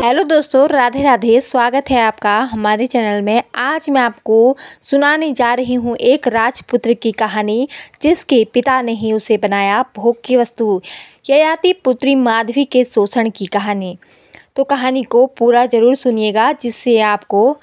Hello दोस्तों, राधे राधे। स्वागत है आपका हमारे चैनल में। आज मैं आपको सुनाने जा रही हूँ एक राजपुत्र की कहानी, जिसके पिता ने ही उसे बनाया भोग की वस्तु। ययाति पुत्री माधवी के शोषण की कहानी। तो कहानी को पूरा ज़रूर सुनिएगा, जिससे आपको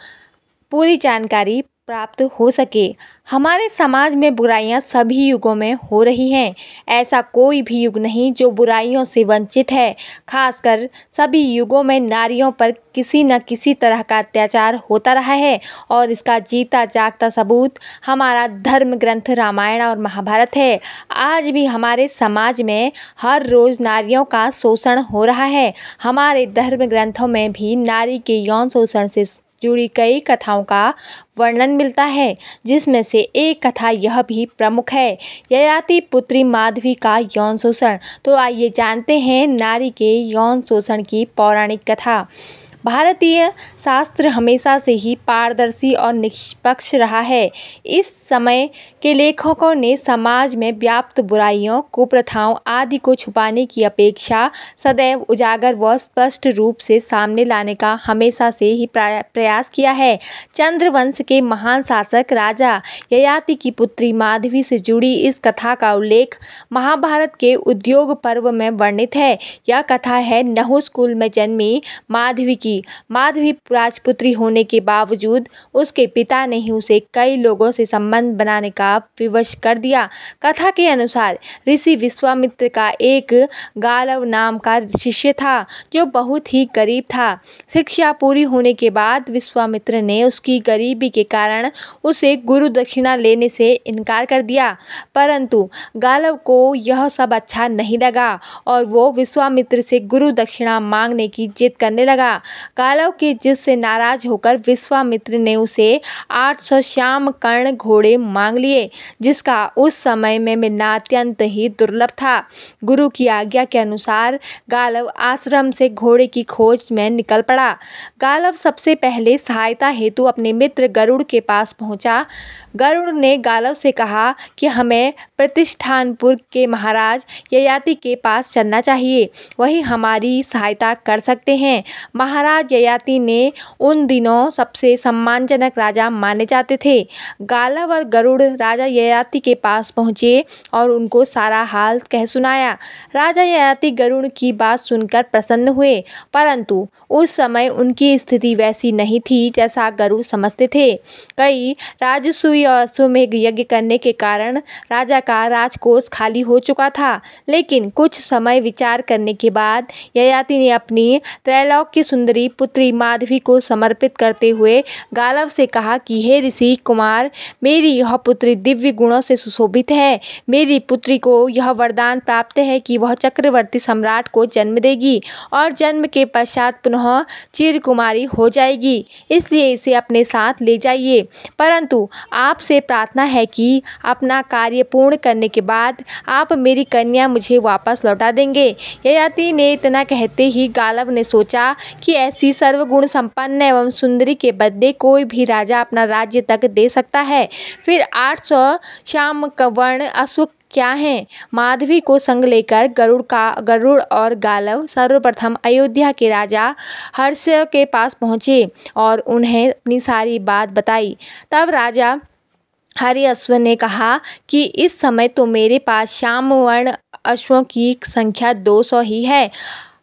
पूरी जानकारी प्राप्त हो सके। हमारे समाज में बुराइयां सभी युगों में हो रही हैं। ऐसा कोई भी युग नहीं जो बुराइयों से वंचित है। खासकर सभी युगों में नारियों पर किसी न किसी तरह का अत्याचार होता रहा है, और इसका जीता जागता सबूत हमारा धर्म ग्रंथ रामायण और महाभारत है। आज भी हमारे समाज में हर रोज़ नारियों का शोषण हो रहा है। हमारे धर्म ग्रंथों में भी नारी के यौन शोषण से जुड़ी कई कथाओं का वर्णन मिलता है, जिसमें से एक कथा यह भी प्रमुख है, ययाति पुत्री माधवी का यौन शोषण। तो आइए जानते हैं नारी के यौन शोषण की पौराणिक कथा। भारतीय शास्त्र हमेशा से ही पारदर्शी और निष्पक्ष रहा है। इस समय के लेखकों ने समाज में व्याप्त बुराइयों, कुप्रथाओं आदि को छुपाने की अपेक्षा सदैव उजागर व स्पष्ट रूप से सामने लाने का हमेशा से ही प्रयास किया है। चंद्रवंश के महान शासक राजा ययाति की पुत्री माधवी से जुड़ी इस कथा का उल्लेख महाभारत के उद्योग पर्व में वर्णित है। यह कथा है नहुष कुल में जन्मी माधवी की। माधवी राजपुत्री होने के बावजूद उसके पिता ने ही उसे कई लोगों से संबंध बनाने का विवश कर दिया। कथा के अनुसार ऋषि विश्वामित्र का एक गालव नाम का शिष्य था, जो बहुत ही गरीब था। शिक्षा पूरी होने के बाद विश्वामित्र ने उसकी गरीबी के कारण उसे गुरु दक्षिणा लेने से इनकार कर दिया, परंतु गालव को यह सब अच्छा नहीं लगा और वो विश्वामित्र से गुरु दक्षिणा मांगने की जिद करने लगा। गालव की जिद से नाराज होकर विश्वामित्र ने उसे 800 श्याम कर्ण घोड़े मांग लिए, जिसका उस समय में मिलना अत्यंत ही दुर्लभ था। गुरु की आज्ञा के अनुसार गालव आश्रम से घोड़े की खोज में निकल पड़ा। गालव सबसे पहले सहायता हेतु अपने मित्र गरुड़ के पास पहुंचा। गरुड़ ने गालव से कहा कि हमें प्रतिष्ठानपुर के महाराज ययाति के पास चलना चाहिए, वही हमारी सहायता कर सकते हैं। महाराज ययाति ने उन दिनों सबसे सम्मानजनक राजा माने जाते थे। गालव और गरुड़ राजा ययाति के पास पहुँचे और उनको सारा हाल कह सुनाया। राजा ययाति गरुड़ की बात सुनकर प्रसन्न हुए, परंतु उस समय उनकी स्थिति वैसी नहीं थी जैसा गरुड़ समझते थे। कई राजसूय और अश्वमेध यज्ञ करने के कारण राजा का राजकोष खाली हो चुका था, लेकिन कुछ समय विचार करने के बाद ययाति ने अपनी त्रैलोक्य सुंदरी पुत्री माधवी को समर्पित करते हुए गालव से कहा कि हे ऋषि कुमार, मेरी यह पुत्री दिव्य गुणों से सुशोभित है। मेरी पुत्री को यह वरदान प्राप्त है कि वह चक्रवर्ती सम्राट को जन्म देगी और जन्म के पश्चात पुनः चिरकुमारी हो जाएगी, इसलिए इसे अपने साथ ले जाइए। परंतु आपसे प्रार्थना है कि अपना कार्य पूर्ण करने के बाद आप मेरी कन्या मुझे वापस लौटा देंगे। ययाति ने इतना कहते ही गालव ने सोचा कि ऐसी सर्वगुण संपन्न एवं सुंदरी के बदले कोई भी राजा अपना राज्य तक दे सकता है, फिर 800 श्याम वर्ण अश्व क्या हैं। माधवी को संग लेकर गरुड़ और गालव सर्वप्रथम अयोध्या के राजा हर्ष के पास पहुँचे और उन्हें अपनी सारी बात बताई। तब राजा हरिअश्व ने कहा कि इस समय तो मेरे पास श्याम वर्ण अश्वों की संख्या 200 ही है।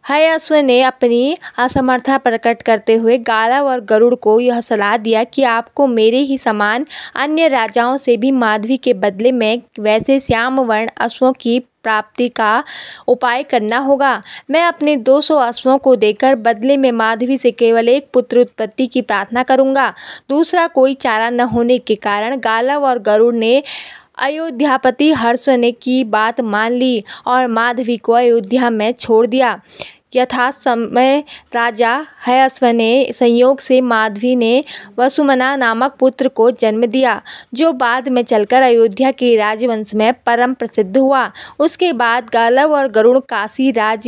हरिअश्व ने अपनी असमर्थता प्रकट करते हुए गालव और गरुड़ को यह सलाह दिया कि आपको मेरे ही समान अन्य राजाओं से भी माधवी के बदले में वैसे श्याम वर्ण अश्वों की प्राप्ति का उपाय करना होगा। मैं अपने 200 अश्वों को देकर बदले में माधवी से केवल एक पुत्र उत्पत्ति की प्रार्थना करूंगा। दूसरा कोई चारा न होने के कारण गालव और गरुड़ ने अयोध्यापति हर्ष ने की बात मान ली और माधवी को अयोध्या में छोड़ दिया। यथा समय राजा हयस्व ने संयोग से माधवी ने वसुमना नामक पुत्र को जन्म दिया, जो बाद में चलकर अयोध्या के राजवंश में परम प्रसिद्ध हुआ। उसके बाद गालव और गरुड़ काशी राज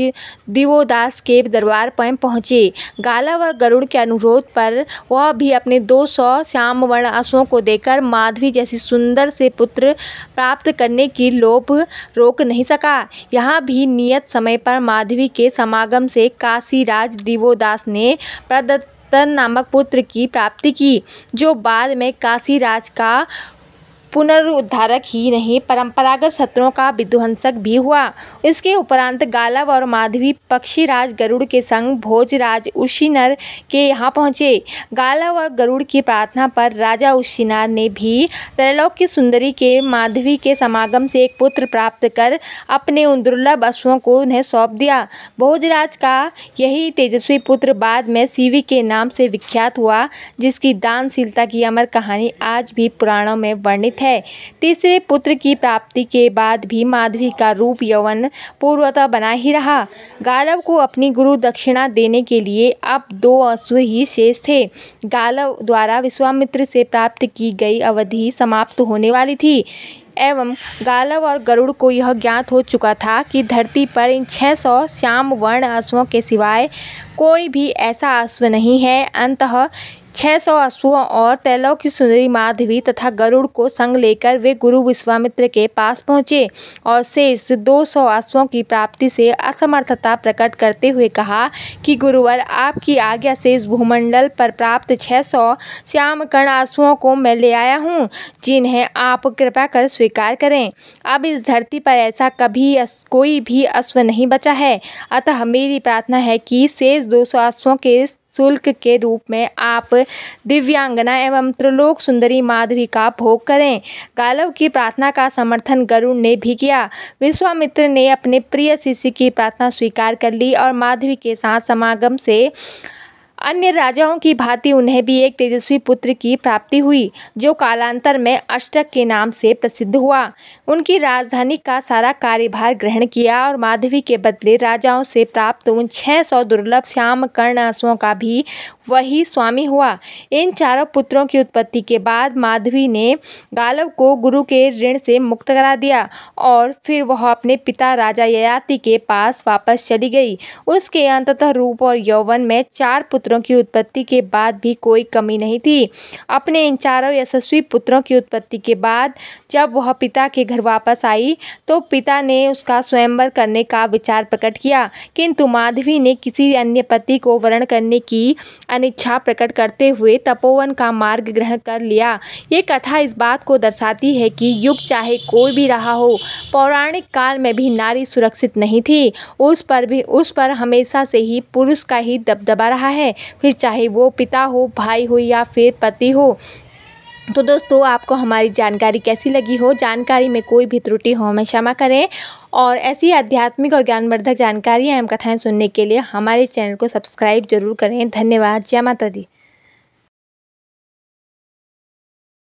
दिवोदास के दरबार पर पहुँचे। गालव और गरुड़ के अनुरोध पर वह भी अपने 200 श्यामवर्ण अश्वों को देकर माधवी जैसी सुंदर से पुत्र प्राप्त करने की लोभ रोक नहीं सका। यहाँ भी नियत समय पर माधवी के समागम से काशीराज दिवोदास ने प्रदत्तन नामक पुत्र की प्राप्ति की, जो बाद में काशीराज का पुनरुद्धारक ही नहीं परंपरागत शत्रुओं का विध्वंसक भी हुआ। इसके उपरांत गालव और माधवी पक्षीराज गरुड़ के संग भोजराज उशिनर के यहाँ पहुँचे। गालव और गरुड़ की प्रार्थना पर राजा उशिनर ने भी त्रैलोक की सुंदरी के माधवी के समागम से एक पुत्र प्राप्त कर अपने उन दुर्लभ अश्वों को उन्हें सौंप दिया। भोजराज का यही तेजस्वी पुत्र बाद में सीवी के नाम से विख्यात हुआ, जिसकी दानशीलता की अमर कहानी आज भी पुराणों में वर्णित है। तीसरे पुत्र की प्राप्ति के बाद भी माधवी का रूप यौवन पूर्वतः बना ही रहा। गालव को अपनी गुरु दक्षिणा देने के लिए अब 2 अश्व ही शेष थे। गालव द्वारा विश्वामित्र से प्राप्त की गई अवधि समाप्त होने वाली थी एवं गालव और गरुड़ को यह ज्ञात हो चुका था कि धरती पर इन 600 श्याम वर्ण अश्वों के सिवाय कोई भी ऐसा अश्व नहीं है। अंततः 600 अश्वों और त्रैलोक की सुंदरी माधवी तथा गरुड़ को संग लेकर वे गुरु विश्वामित्र के पास पहुँचे और शेष 200 अश्वों की प्राप्ति से असमर्थता प्रकट करते हुए कहा कि गुरुवर, आपकी आज्ञा से इस भूमंडल पर प्राप्त 600 श्यामकर्ण अश्वों को मैं ले आया हूँ, जिन्हें आप कृपा कर स्वीकार करें। अब इस धरती पर ऐसा कभी कोई भी अश्व नहीं बचा है, अतः मेरी प्रार्थना है कि शेष 200 अश्वों के शुल्क के रूप में आप दिव्यांगना एवं त्रिलोक सुंदरी माधवी का भोग करें। गालव की प्रार्थना का समर्थन गरुड़ ने भी किया। विश्वामित्र ने अपने प्रिय शिष्य की प्रार्थना स्वीकार कर ली और माधवी के साथ समागम से अन्य राजाओं की भांति उन्हें भी एक तेजस्वी पुत्र की प्राप्ति हुई, जो कालांतर में अष्टक के नाम से प्रसिद्ध हुआ। उनकी राजधानी का सारा कार्यभार ग्रहण किया और माधवी के बदले राजाओं से प्राप्त उन 600 दुर्लभ श्याम कर्ण अश्वों का भी वही स्वामी हुआ। इन चारों पुत्रों की उत्पत्ति के बाद माधवी ने गालव को गुरु के ऋण से मुक्त करा दिया और फिर वह अपने पिता राजा ययाति के पास वापस चली गई। उसके अंततः रूप और यौवन में 4 पुत्रों की उत्पत्ति के बाद भी कोई कमी नहीं थी। अपने इन चारों यशस्वी पुत्रों की उत्पत्ति के बाद जब वह पिता के घर वापस आई तो पिता ने उसका स्वयंवर करने का विचार प्रकट किया, किंतु माधवी ने किसी अन्य पति को वरण करने की अनिच्छा प्रकट करते हुए तपोवन का मार्ग ग्रहण कर लिया। ये कथा इस बात को दर्शाती है कि युग चाहे कोई भी रहा हो, पौराणिक काल में भी नारी सुरक्षित नहीं थी। उस पर हमेशा से ही पुरुष का ही दबदबा रहा है, फिर चाहे वो पिता हो, भाई हो या फिर पति हो। तो दोस्तों, आपको हमारी जानकारी कैसी लगी हो? जानकारी में कोई भी त्रुटि हो हमें क्षमा करें और ऐसी आध्यात्मिक और ज्ञानवर्धक जानकारियाँ एवं कथाएं सुनने के लिए हमारे चैनल को सब्सक्राइब जरूर करें। धन्यवाद। जय माता दी।